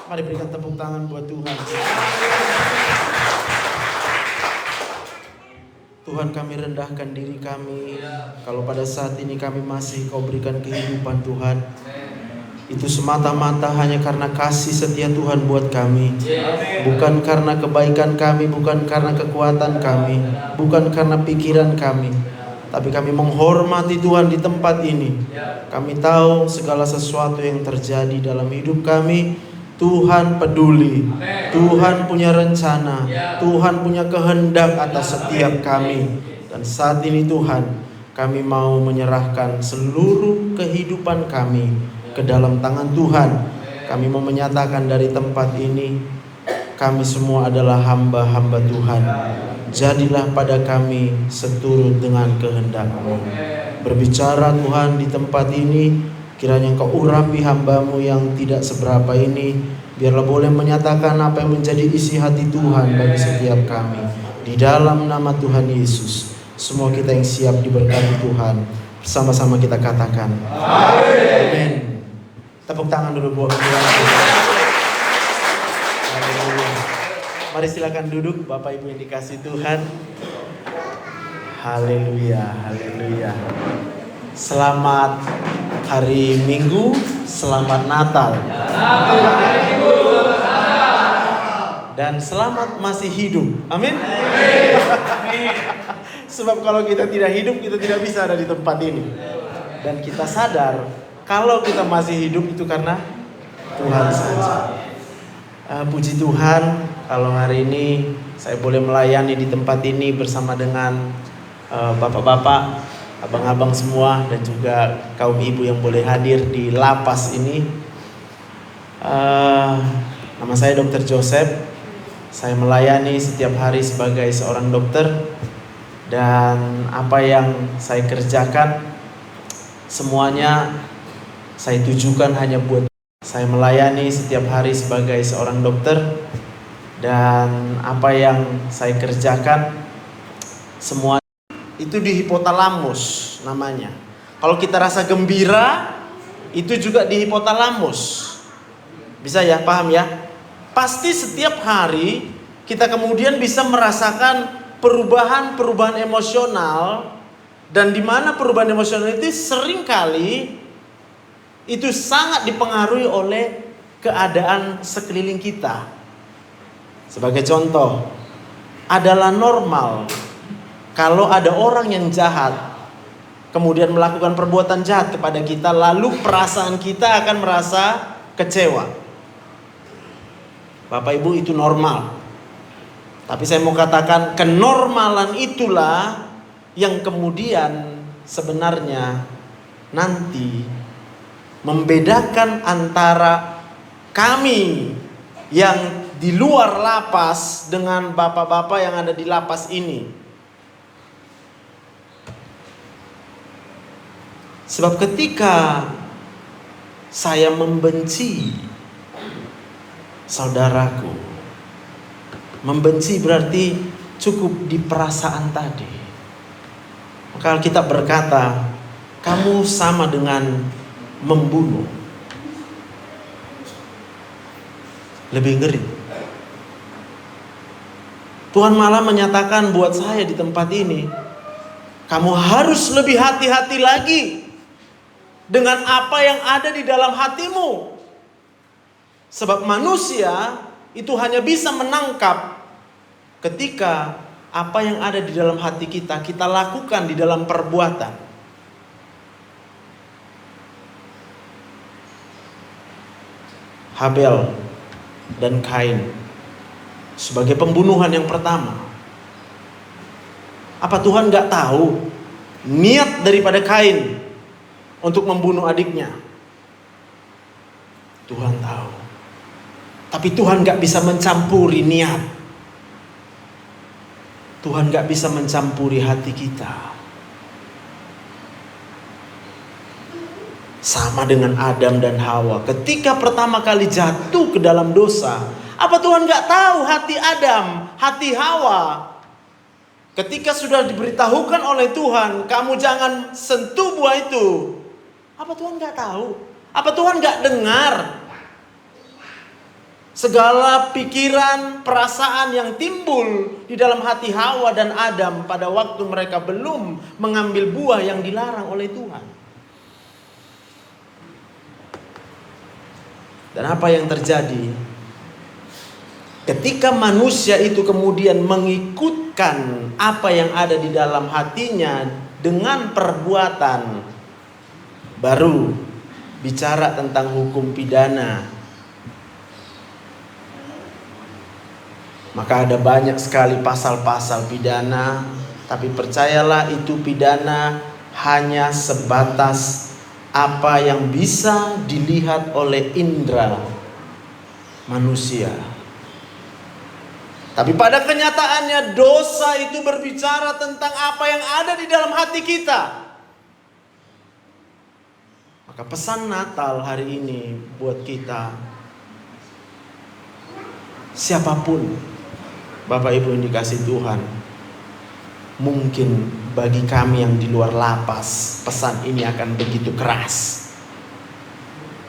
Mari berikan tepuk tangan buat Tuhan. Tuhan, kami rendahkan diri kami. Kalau pada saat ini kami masih Kau berikan kehidupan Tuhan, itu semata-mata hanya karena kasih setia Tuhan buat kami. Bukan karena kebaikan kami, bukan karena kekuatan kami, bukan karena pikiran kami. Tapi kami menghormati Tuhan di tempat ini. Kami tahu segala sesuatu yang terjadi dalam hidup kami, Tuhan peduli. Tuhan punya rencana. Tuhan punya kehendak atas setiap kami. Dan saat ini Tuhan, kami mau menyerahkan seluruh kehidupan kami ke dalam tangan Tuhan. Kami mau menyatakan dari tempat ini, kami semua adalah hamba-hamba Tuhan. Jadilah pada kami seturut dengan kehendak-Mu. Berbicara Tuhan di tempat ini, kiranya Engkau urapi hamba-Mu yang tidak seberapa ini. Biarlah boleh menyatakan apa yang menjadi isi hati Tuhan bagi setiap kami. Di dalam nama Tuhan Yesus, semua kita yang siap diberkati Tuhan, bersama-sama kita katakan amin. Tepuk tangan dulu buat Tuhan. Mari silakan duduk Bapak Ibu yang dikasih Tuhan. Haleluya, haleluya. Selamat hari Minggu, selamat Natal. Dan selamat masih hidup. Amin. Sebab kalau kita tidak hidup, kita tidak bisa ada di tempat ini. Dan kita sadar kalau kita masih hidup itu karena Tuhan saja. Puji Tuhan, kalau hari ini saya boleh melayani di tempat ini bersama dengan bapak-bapak, abang-abang semua, dan juga kaum ibu yang boleh hadir di lapas ini. Nama saya Dr. Joseph. Saya melayani setiap hari sebagai seorang dokter. Dan apa yang saya kerjakan semuanya saya tujukan hanya buat saya melayani setiap hari sebagai seorang dokter. Dan apa yang saya kerjakan semua itu di hipotalamus namanya. Kalau kita rasa gembira, itu juga di hipotalamus. Bisa ya, paham ya? Pasti setiap hari kita kemudian bisa merasakan perubahan emosional. Dan di mana perubahan emosional itu seringkali itu sangat dipengaruhi oleh keadaan sekeliling kita. Sebagai contoh, adalah normal kalau ada orang yang jahat kemudian melakukan perbuatan jahat kepada kita, lalu perasaan kita akan merasa kecewa. Bapak Ibu, itu normal. Tapi saya mau katakan, kenormalan itulah yang kemudian sebenarnya nanti membedakan antara kami yang di luar lapas dengan bapak-bapak yang ada di lapas ini. Sebab ketika saya membenci saudaraku, membenci berarti cukup di perasaan tadi. Maka kita berkata, kamu sama dengan membunuh. Lebih ngeri. Tuhan malah menyatakan buat saya di tempat ini, kamu harus lebih hati-hati lagi dengan apa yang ada di dalam hatimu. Sebab manusia itu hanya bisa menangkap ketika apa yang ada di dalam hati kita, kita lakukan di dalam perbuatan. Habel dan Kain sebagai pembunuhan yang pertama. Apa Tuhan gak tahu niat daripada Kain untuk membunuh adiknya? Tuhan tahu. Tapi Tuhan gak bisa mencampuri niat. Tuhan gak bisa mencampuri hati kita. Sama dengan Adam dan Hawa. Ketika pertama kali jatuh ke dalam dosa, apa Tuhan gak tahu hati Adam, hati Hawa? Ketika sudah diberitahukan oleh Tuhan, kamu jangan sentuh buah itu. Apa Tuhan gak tahu? Apa Tuhan gak dengar? Segala pikiran, perasaan yang timbul di dalam hati Hawa dan Adam pada waktu mereka belum mengambil buah yang dilarang oleh Tuhan. Dan apa yang terjadi? Ketika manusia itu kemudian mengikutkan apa yang ada di dalam hatinya dengan perbuatan, baru bicara tentang hukum pidana. Maka ada banyak sekali pasal-pasal pidana, tapi percayalah itu pidana hanya sebatas apa yang bisa dilihat oleh indera manusia. Tapi pada kenyataannya dosa itu berbicara tentang apa yang ada di dalam hati kita. Maka pesan Natal hari ini buat kita, siapapun Bapak Ibu yang dikasih Tuhan, mungkin bagi kami yang di luar lapas, pesan ini akan begitu keras.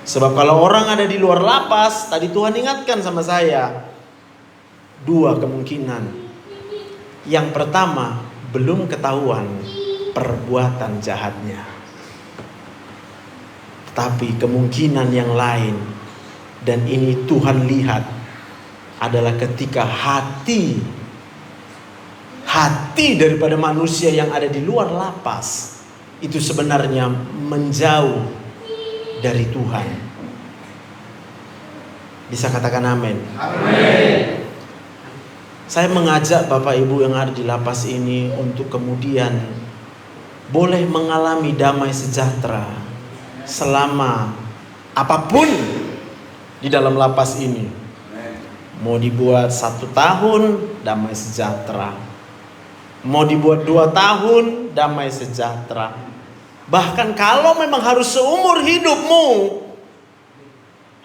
Sebab kalau orang ada di luar lapas, tadi Tuhan ingatkan sama saya, dua kemungkinan. Yang pertama, belum ketahuan perbuatan jahatnya. Tapi kemungkinan yang lain, dan ini Tuhan lihat, adalah ketika hati daripada manusia yang ada di luar lapas itu sebenarnya menjauh dari Tuhan. Bisa katakan amin? Amin. Saya mengajak Bapak Ibu yang ada di lapas ini untuk kemudian boleh mengalami damai sejahtera selama apapun di dalam lapas ini. Mau dibuat 1 tahun, damai sejahtera. Mau dibuat 2 tahun, damai sejahtera. Bahkan kalau memang harus seumur hidupmu,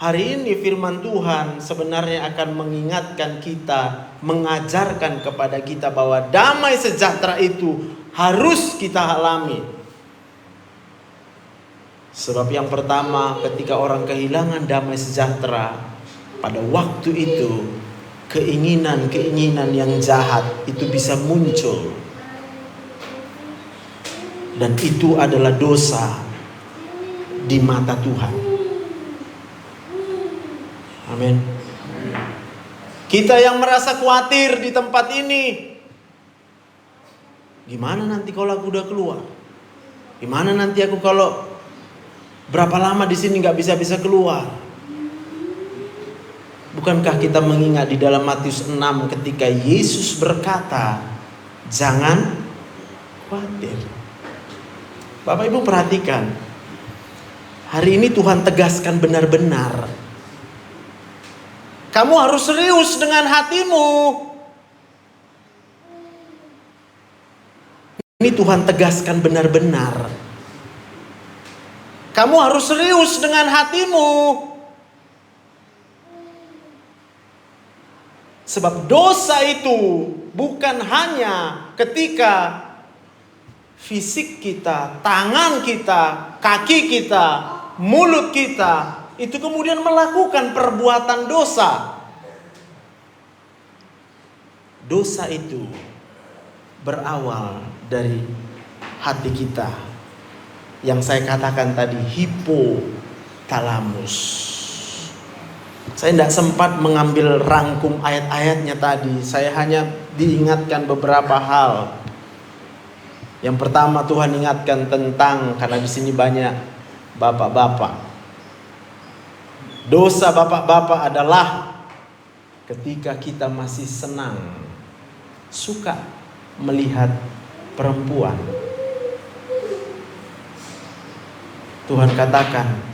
hari ini firman Tuhan sebenarnya akan mengingatkan kita, mengajarkan kepada kita bahwa damai sejahtera itu harus kita alami. Sebab yang pertama, ketika orang kehilangan damai sejahtera, pada waktu itu keinginan-keinginan yang jahat itu bisa muncul. Dan itu adalah dosa di mata Tuhan. Amin. Kita yang merasa khawatir di tempat ini, gimana nanti kalau aku udah keluar? Gimana nanti aku kalau berapa lama di sini nggak bisa keluar? Bukankah kita mengingat di dalam Matius 6 ketika Yesus berkata, jangan khawatir. Bapak Ibu perhatikan, hari ini Tuhan tegaskan benar-benar, kamu harus serius dengan hatimu. Ini Tuhan tegaskan benar-benar, kamu harus serius dengan hatimu. Sebab dosa itu bukan hanya ketika fisik kita, tangan kita, kaki kita, mulut kita itu kemudian melakukan perbuatan dosa. Dosa itu berawal dari hati kita, yang saya katakan tadi, hipotalamus. Saya tidak sempat mengambil rangkum ayat-ayatnya tadi. Saya hanya diingatkan beberapa hal. Yang pertama, Tuhan ingatkan tentang, karena di sini banyak bapak-bapak. Dosa bapak-bapak adalah ketika kita masih senang, suka melihat perempuan. Tuhan katakan,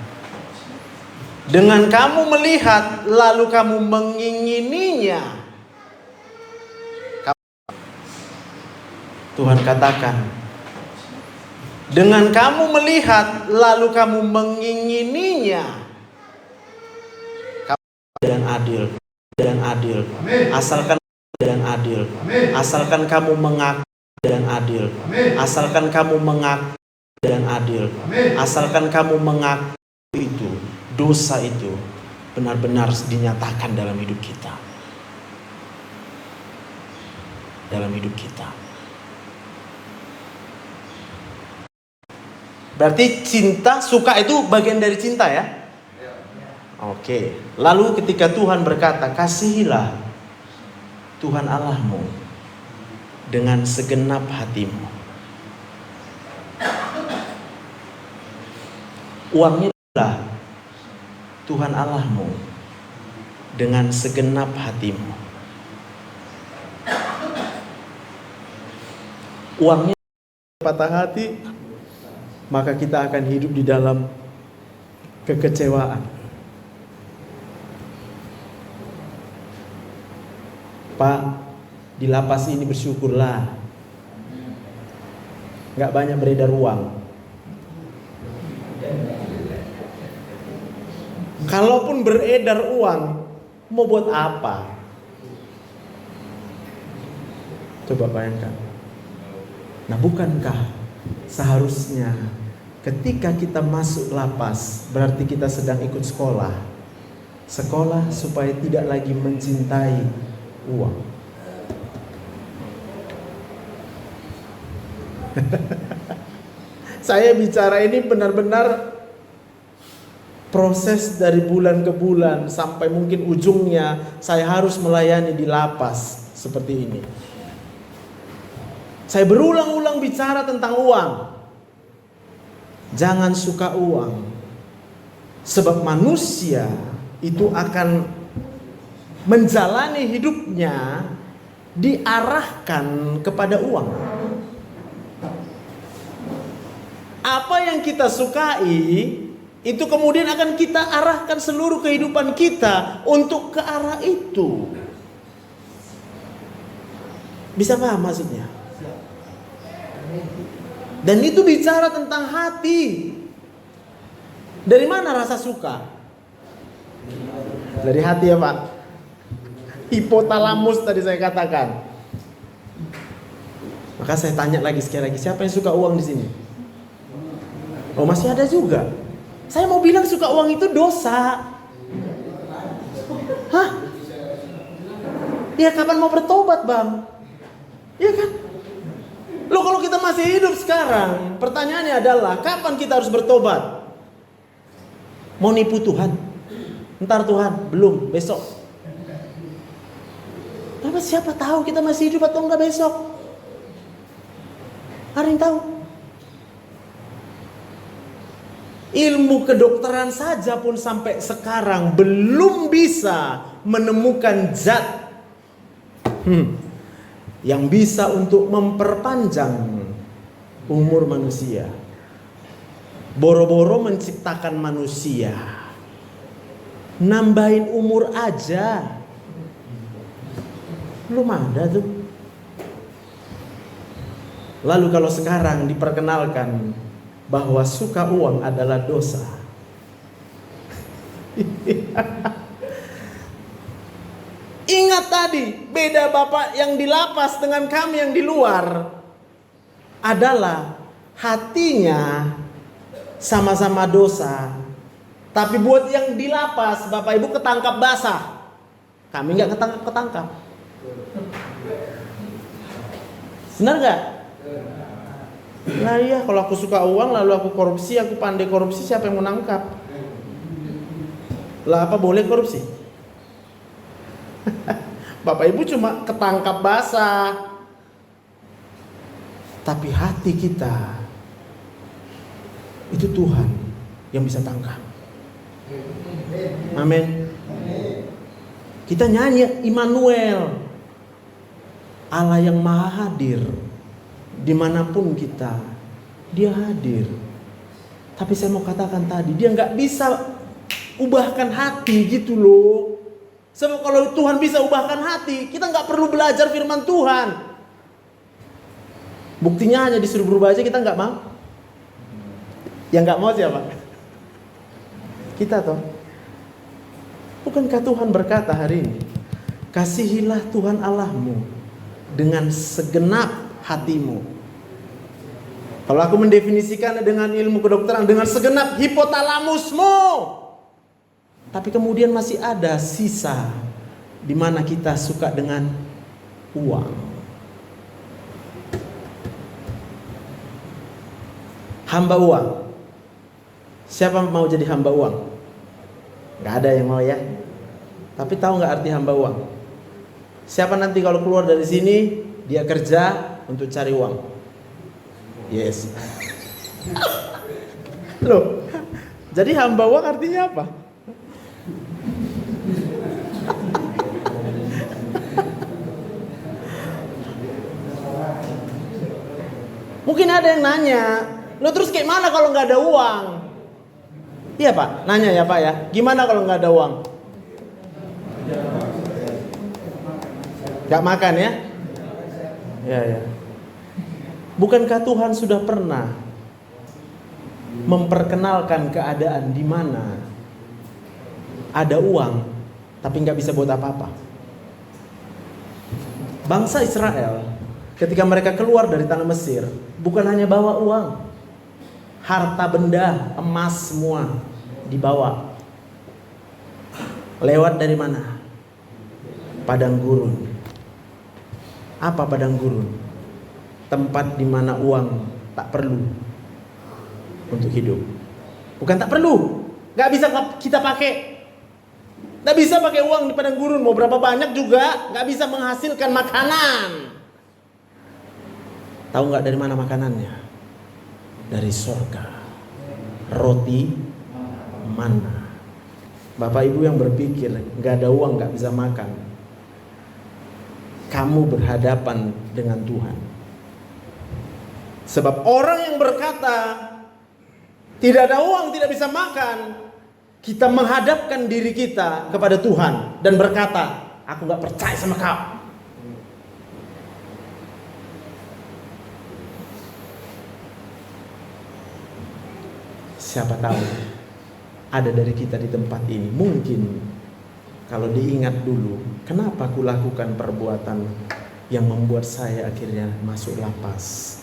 dengan kamu melihat lalu kamu mengingininya. Tuhan katakan, dengan kamu melihat lalu kamu mengingininya. Kamu dan adil. Asalkan dan adil. Asalkan kamu mengaku dan adil. Asalkan kamu mengaku dan adil. Asalkan kamu mengaku itu. Dosa itu benar-benar dinyatakan dalam hidup kita. Dalam hidup kita. Berarti cinta, suka itu bagian dari cinta ya? Oke. Lalu ketika Tuhan berkata, kasihilah Tuhan Allahmu dengan segenap hatimu. Uangnya adalah Tuhan Allahmu dengan segenap hatimu. Uangnya patah hati, maka kita akan hidup di dalam kekecewaan. Pak, di lapas ini bersyukurlah, gak banyak beredar uang. Kalaupun beredar uang, mau buat apa? Coba bayangkan. Nah, bukankah seharusnya ketika kita masuk lapas, berarti kita sedang ikut sekolah. Sekolah supaya tidak lagi mencintai uang. Saya bicara ini benar-benar proses dari bulan ke bulan sampai mungkin ujungnya saya harus melayani di lapas seperti ini. Saya berulang-ulang bicara tentang uang. Jangan suka uang. Sebab manusia itu akan menjalani hidupnya diarahkan kepada uang. Apa yang kita sukai itu kemudian akan kita arahkan seluruh kehidupan kita untuk ke arah itu. Bisa paham maksudnya? Dan itu bicara tentang hati. Dari mana rasa suka? Dari hati ya Pak. Hipotalamus tadi saya katakan. Maka saya tanya lagi sekali lagi, siapa yang suka uang di sini? Oh, masih ada juga. Saya mau bilang suka uang itu dosa. Hah? Ya kapan mau bertobat Bang? Iya kan? Loh, kalau kita masih hidup sekarang, pertanyaannya adalah kapan kita harus bertobat? Mau nipu Tuhan? Ntar Tuhan, belum, besok. Tapi siapa tahu kita masih hidup atau enggak besok? Ada yang tahu? Ilmu kedokteran saja pun sampai sekarang belum bisa menemukan zat yang bisa untuk memperpanjang umur manusia. Boro-boro menciptakan manusia, nambahin umur aja belum ada tuh. Lalu kalau sekarang diperkenalkan bahwa suka uang adalah dosa. Ingat tadi, beda Bapak yang di lapas dengan kami yang di luar adalah hatinya sama-sama dosa. Tapi buat yang di lapas, Bapak Ibu ketangkap basah. Kami nggak ketangkap. Benar nggak? Nah iya, kalau aku suka uang lalu aku korupsi, aku pandai korupsi, siapa yang mau nangkap? Lah apa boleh korupsi? Bapak Ibu cuma ketangkap basah. Tapi hati kita itu Tuhan yang bisa tangkap. Amin. Kita nyanyi Immanuel, Allah yang maha hadir. Dimanapun kita, dia hadir. Tapi saya mau katakan tadi, dia gak bisa ubahkan hati gitu loh. Sebab kalau Tuhan bisa ubahkan hati, kita gak perlu belajar firman Tuhan. Buktinya hanya disuruh berubah aja kita gak mau. Yang gak mau siapa? Kita toh. Bukankah Tuhan berkata hari ini, kasihilah Tuhan Allahmu dengan segenap hatimu. Kalau aku mendefinisikan dengan ilmu kedokteran, dengan segenap hipotalamusmu. Tapi kemudian masih ada sisa di mana kita suka dengan uang. Hamba uang. Siapa mau jadi hamba uang? Gak ada yang mau ya. Tapi tahu gak arti hamba uang? Siapa nanti kalau keluar dari sini dia kerja untuk cari uang? Yes. Loh, jadi hamba uang artinya apa? Mungkin ada yang nanya, lo terus kayak mana kalau nggak ada uang? Iya Pak, nanya ya Pak ya, gimana kalau nggak ada uang? Gak makan ya? Ya. Bukankah Tuhan sudah pernah memperkenalkan keadaan di mana ada uang tapi nggak bisa buat apa-apa? Bangsa Israel ketika mereka keluar dari tanah Mesir bukan hanya bawa uang, harta benda, emas semua dibawa. Lewat dari mana? Padang gurun. Apa padang gurun? Tempat di mana uang tak perlu untuk hidup. Bukan tak perlu, nggak bisa kita pakai. Nggak bisa pakai uang di padang gurun, mau berapa banyak juga nggak bisa menghasilkan makanan. Tahu nggak dari mana makanannya? Dari sorga. Roti mana. Bapak Ibu yang berpikir nggak ada uang nggak bisa makan, kamu berhadapan dengan Tuhan. Sebab orang yang berkata tidak ada uang, tidak bisa makan, kita menghadapkan diri kita kepada Tuhan dan berkata, aku gak percaya sama kau. Siapa tahu ada dari kita di tempat ini, mungkin kalau diingat dulu, kenapa aku lakukan perbuatan yang membuat saya akhirnya masuk lapas?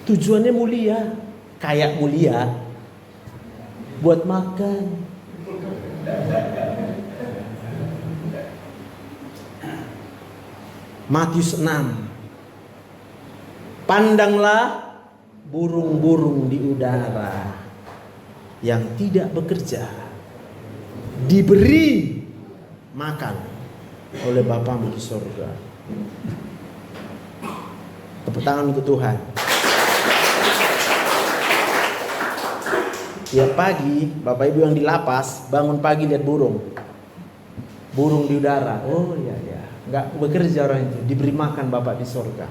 Tujuannya mulia, kayak mulia, buat makan. Matius 6. Pandanglah burung-burung di udara yang tidak bekerja, diberi makan oleh Bapamu di surga. Tepuk tangan untuk Tuhan. Tiap pagi Bapak Ibu yang di lapas bangun pagi lihat burung di udara. Oh iya, nggak bekerja orang itu, diberi makan Bapak di surga.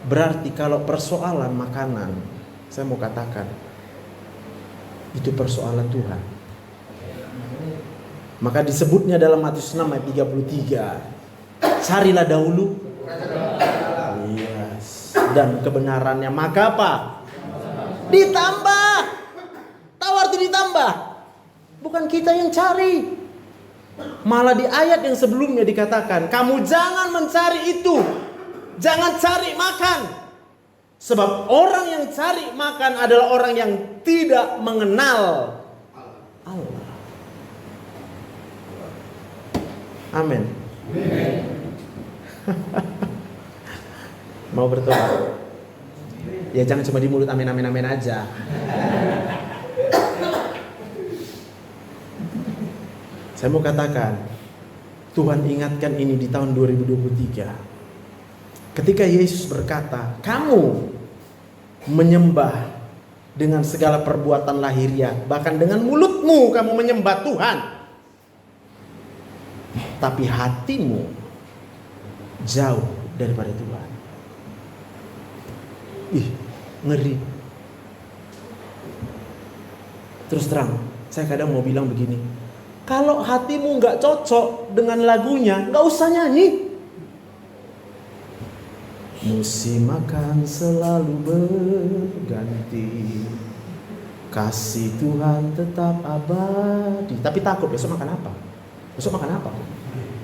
Berarti kalau persoalan makanan, saya mau katakan itu persoalan Tuhan. Maka disebutnya dalam Matius 6 ayat 33, carilah dahulu dan kebenarannya, maka apa? Ditambah. Tahu arti ditambah? Bukan kita yang cari. Malah di ayat yang sebelumnya dikatakan, kamu jangan mencari itu, jangan cari makan. Sebab orang yang cari makan adalah orang yang tidak mengenal Allah. Amin. Mau bertobat? Ya jangan cuma di mulut amin amin amin aja. Saya mau katakan, Tuhan ingatkan ini di tahun 2023. Ketika Yesus berkata, kamu menyembah dengan segala perbuatan lahiriah, bahkan dengan mulutmu kamu menyembah Tuhan, tapi hatimu jauh daripada Tuhan. Ih, ngeri. Terus terang, saya kadang mau bilang begini, kalau hatimu gak cocok dengan lagunya, gak usah nyanyi. Musim akan selalu berganti, kasih Tuhan tetap abadi. Tapi takut besok makan apa? Besok makan apa?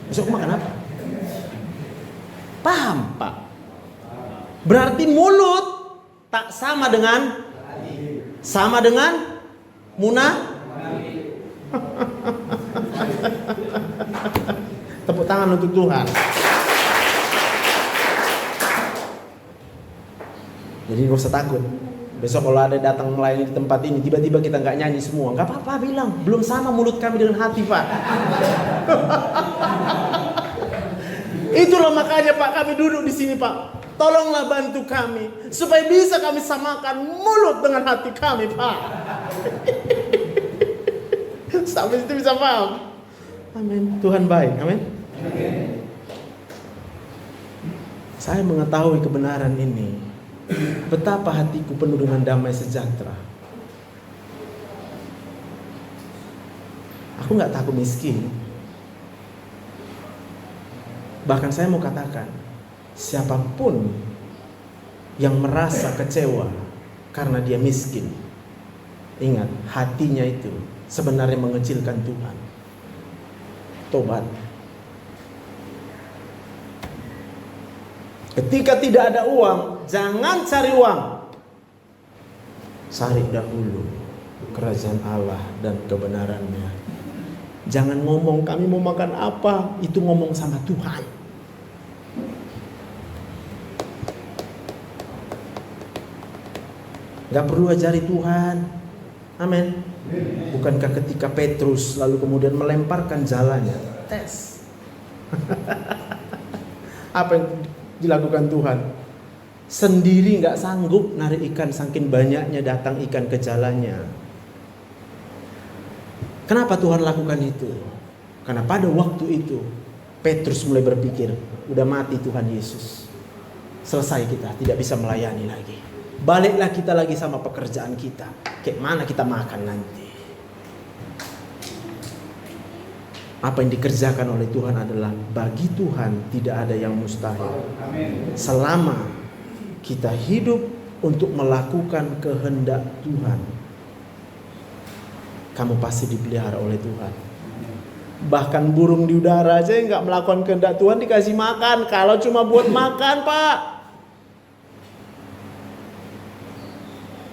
Besok makan apa? Paham Pak? Berarti mulut tak sama dengan munafik. Tepuk tangan untuk Tuhan. Jadi gak usah takut. Besok kalau ada datang melayani di tempat ini, tiba-tiba kita nggak nyanyi semua, nggak apa-apa, bilang belum sama mulut kami dengan hati, Pak. Itulah makanya Pak, kami duduk di sini, Pak. Tolonglah bantu kami supaya bisa kami samakan mulut dengan hati kami, Pak. Sampai situ bisa paham. Amin. Tuhan baik. Amin. Saya mengetahui kebenaran ini. Betapa hatiku penuh dengan damai sejahtera. Aku gak takut miskin. Bahkan saya mau katakan, siapapun yang merasa kecewa karena dia miskin, ingat, hatinya itu sebenarnya mengecilkan Tuhan. Tobat. Ketika tidak ada uang, jangan cari uang. Cari dahulu kerajaan Allah dan kebenarannya. Jangan ngomong kami mau makan apa, itu ngomong sama Tuhan. Gak perlu ajari Tuhan. Amin. Bukankah ketika Petrus lalu kemudian melemparkan jalannya, tes. Apa yang dilakukan Tuhan? Sendiri gak sanggup narik ikan, saking banyaknya datang ikan ke jalannya. Kenapa Tuhan lakukan itu? Karena pada waktu itu Petrus mulai berpikir, udah mati Tuhan Yesus, selesai, kita tidak bisa melayani lagi. Baliklah kita lagi sama pekerjaan kita. Kayak mana kita makan nanti? Apa yang dikerjakan oleh Tuhan adalah, bagi Tuhan tidak ada yang mustahil. Selama kita hidup untuk melakukan kehendak Tuhan, kamu pasti dipelihara oleh Tuhan. Bahkan burung di udara aja nggak melakukan kehendak Tuhan dikasih makan. Kalau cuma buat makan, Pak.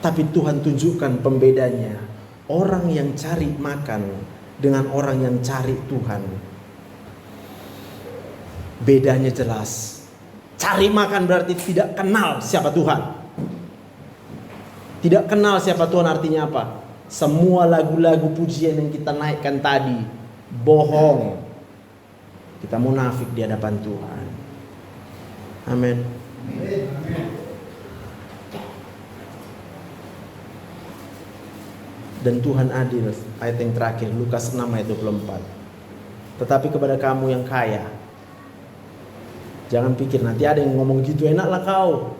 Tapi Tuhan tunjukkan pembedanya. Orang yang cari makan dengan orang yang cari Tuhan, bedanya jelas. Cari makan berarti tidak kenal siapa Tuhan. Tidak kenal siapa Tuhan artinya apa? Semua lagu-lagu pujian yang kita naikkan tadi bohong. Kita munafik di hadapan Tuhan. Amin. Dan Tuhan adil. Ayat yang terakhir, Lukas 6 ayat 24. Tetapi kepada kamu yang kaya, jangan pikir nanti ada yang ngomong gitu, enaklah kau.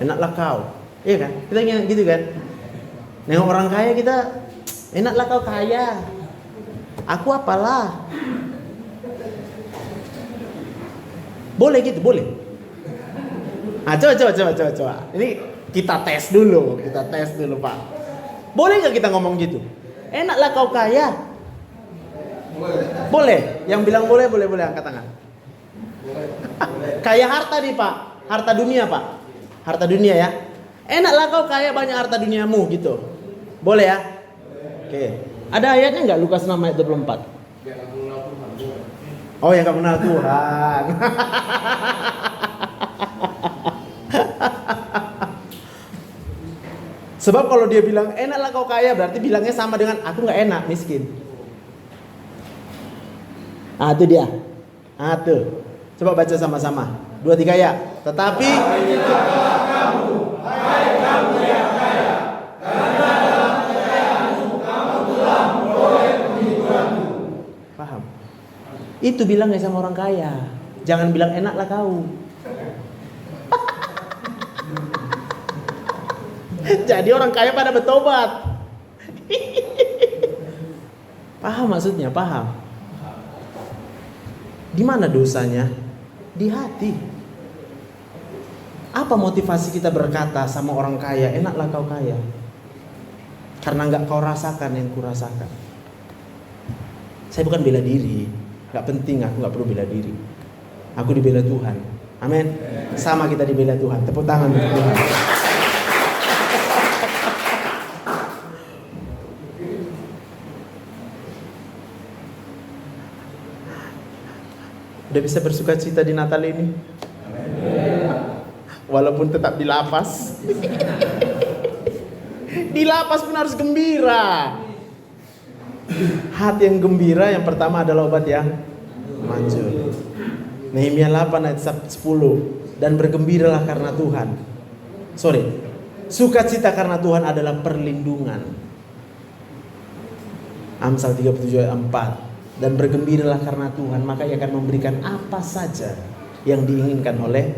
Enaklah kau. Iya kan? Kita ingat gitu kan? Nengok orang kaya kita, enaklah kau kaya. Aku apalah. Boleh gitu, boleh. Coba. Ini kita tes dulu, Pak. Boleh nggak kita ngomong gitu? Enaklah kau kaya. Boleh. Yang bilang boleh angkat tangan. Kaya harta nih, Pak. Harta dunia, Pak. Harta dunia ya. Enaklah kau kaya banyak harta duniamu gitu. Boleh ya? Oke. Ada ayatnya nggak Lukas 6 ayat 24? Oh, yang gak kenal Tuhan. Sebab kalau dia bilang enaklah kau kaya, berarti bilangnya sama dengan aku gak enak, miskin. Itu dia. Tuh. Coba baca sama-sama. 2, 3 ya. Tetapi kamu, hai kamu yang kaya, karena dalam kekayaanmu kamu telah memperoleh penghiburanmu. Paham? Itu bilangnya sama orang kaya. Jangan bilang enaklah kau. Jadi orang kaya pada bertobat. Paham maksudnya? Paham? Di mana dosanya? Di hati. Apa motivasi kita berkata sama orang kaya, enaklah kau kaya? Karena gak kau rasakan yang kurasakan. Saya bukan bela diri. Gak penting, aku gak perlu bela diri. Aku dibela Tuhan. Amin. Sama kita dibela Tuhan. Tepuk tangan untuk Tuhan. Udah bisa bersuka cita di Natal ini? Walaupun tetap di lapas. Di lapas pun harus gembira. Hati yang gembira yang pertama adalah obat yang manjur. Nehemia 8 ayat 10. Dan bergembiralah karena Tuhan. Sukacita karena Tuhan adalah perlindungan. Amsal 37 ayat 4. Dan bergembiralah karena Tuhan, maka Ia akan memberikan apa saja yang diinginkan oleh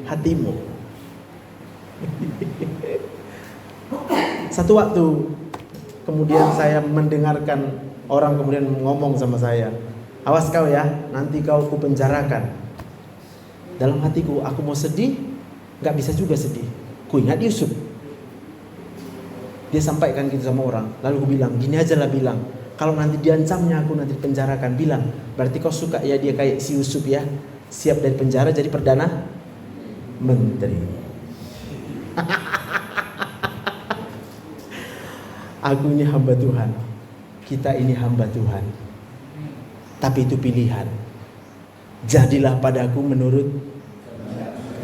hatimu. Satu waktu kemudian saya mendengarkan orang kemudian ngomong sama saya, awas kau ya, nanti kau kupenjarakan. Dalam hatiku, aku mau sedih, gak bisa juga sedih. Ku ingat Yusuf. Dia sampaikan gitu sama orang. Lalu aku bilang, gini aja lah bilang, kalau nanti diancamnya aku nanti dipenjarakan, bilang, berarti kau suka ya dia kayak si Yusuf ya, siap dari penjara jadi perdana menteri. Aku ini hamba Tuhan, kita ini hamba Tuhan, tapi itu pilihan. Jadilah padaku menurut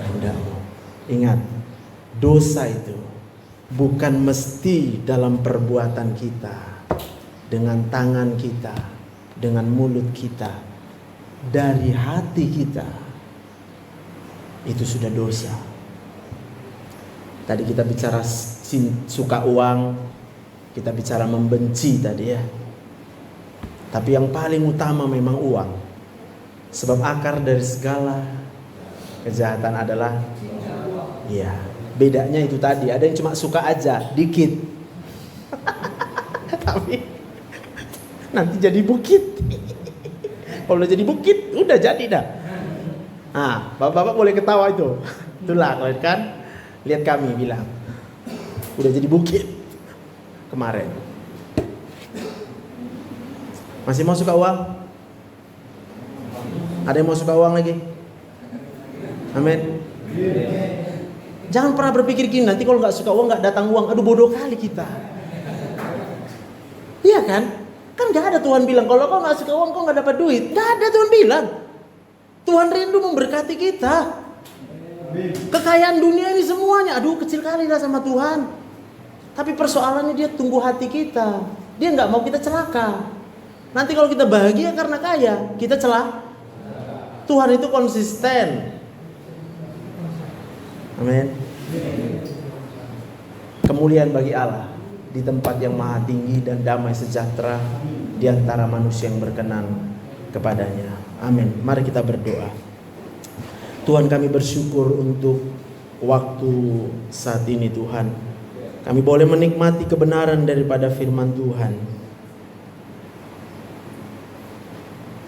kehendak-Mu. Ingat, dosa itu bukan mesti dalam perbuatan kita, dengan tangan kita, dengan mulut kita, dari hati kita. Itu sudah dosa. Tadi kita bicara suka uang, kita bicara membenci tadi ya. Tapi yang paling utama memang uang. Sebab akar dari segala kejahatan adalah ya. Bedanya itu tadi, ada yang cuma suka aja, dikit. Tapi nanti jadi bukit. Kalau udah jadi bukit, udah jadi dah. Ah, bapak-bapak boleh ketawa itu. Itulah kan, lihat kami bilang, udah jadi bukit kemarin. Masih mau suka uang? Ada yang mau suka uang lagi? Amin. Jangan pernah berpikir gini, nanti kalau nggak suka uang, nggak datang uang, aduh bodoh kali kita. Iya kan? Kan nggak ada Tuhan bilang kalau kau nggak suka uang kau nggak dapat duit. Nggak ada Tuhan bilang. Tuhan rindu memberkati kita. Kekayaan dunia ini semuanya, aduh kecil kali lah sama Tuhan. Tapi persoalannya dia tunggu hati kita. Dia nggak mau kita celaka. Nanti kalau kita bahagia karena kaya, kita celaka. Tuhan itu konsisten. Amin. Kemuliaan bagi Allah di tempat yang maha tinggi dan damai sejahtera di antara manusia yang berkenan kepadanya. Amin. Mari kita berdoa. Tuhan, kami bersyukur untuk waktu saat ini Tuhan. Kami boleh menikmati kebenaran daripada firman Tuhan.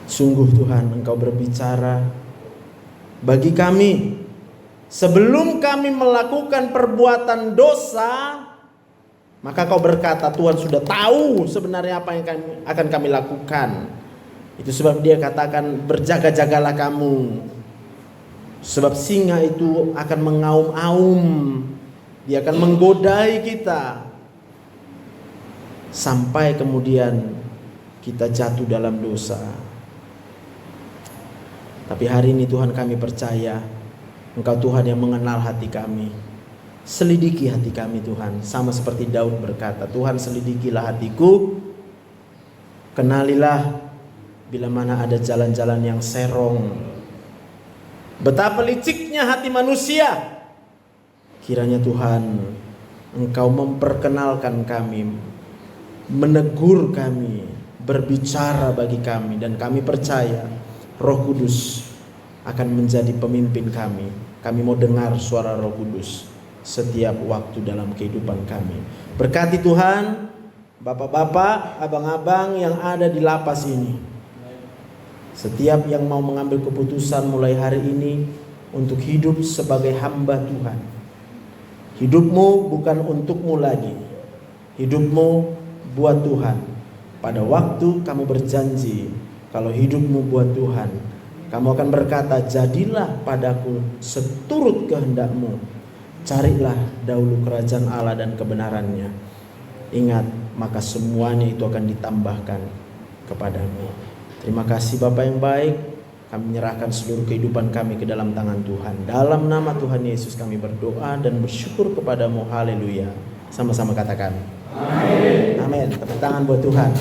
Sungguh Tuhan, Engkau berbicara bagi kami sebelum kami melakukan perbuatan dosa, maka Kau berkata Tuhan sudah tahu sebenarnya apa yang akan kami lakukan. Itu sebab Dia katakan berjaga-jagalah kamu, sebab singa itu akan mengaum-aum, dia akan menggodai kita sampai kemudian kita jatuh dalam dosa. Tapi hari ini Tuhan, kami percaya Engkau Tuhan yang mengenal hati kami. Selidiki hati kami Tuhan, sama seperti Daud berkata, Tuhan selidikilah hatiku, kenalilah bila mana ada jalan-jalan yang serong. Betapa liciknya hati manusia. Kiranya Tuhan Engkau memperkenalkan kami, menegur kami, berbicara bagi kami, dan kami percaya Roh Kudus akan menjadi pemimpin kami. Kami mau dengar suara Roh Kudus setiap waktu dalam kehidupan kami. Berkati Tuhan bapak-bapak, abang-abang yang ada di lapas ini. Setiap yang mau mengambil keputusan mulai hari ini untuk hidup sebagai hamba Tuhan. Hidupmu bukan untukmu lagi. Hidupmu buat Tuhan. Pada waktu kamu berjanji, kalau hidupmu buat Tuhan, kamu akan berkata, jadilah padaku seturut kehendak-Mu. Carilah dahulu kerajaan Allah dan kebenarannya. Ingat, maka semuanya itu akan ditambahkan kepadamu. Terima kasih Bapa yang baik. Kami menyerahkan seluruh kehidupan kami ke dalam tangan Tuhan. Dalam nama Tuhan Yesus kami berdoa dan bersyukur kepadamu. Haleluya. Sama-sama katakan amin. Amin. Tepuk tangan buat Tuhan.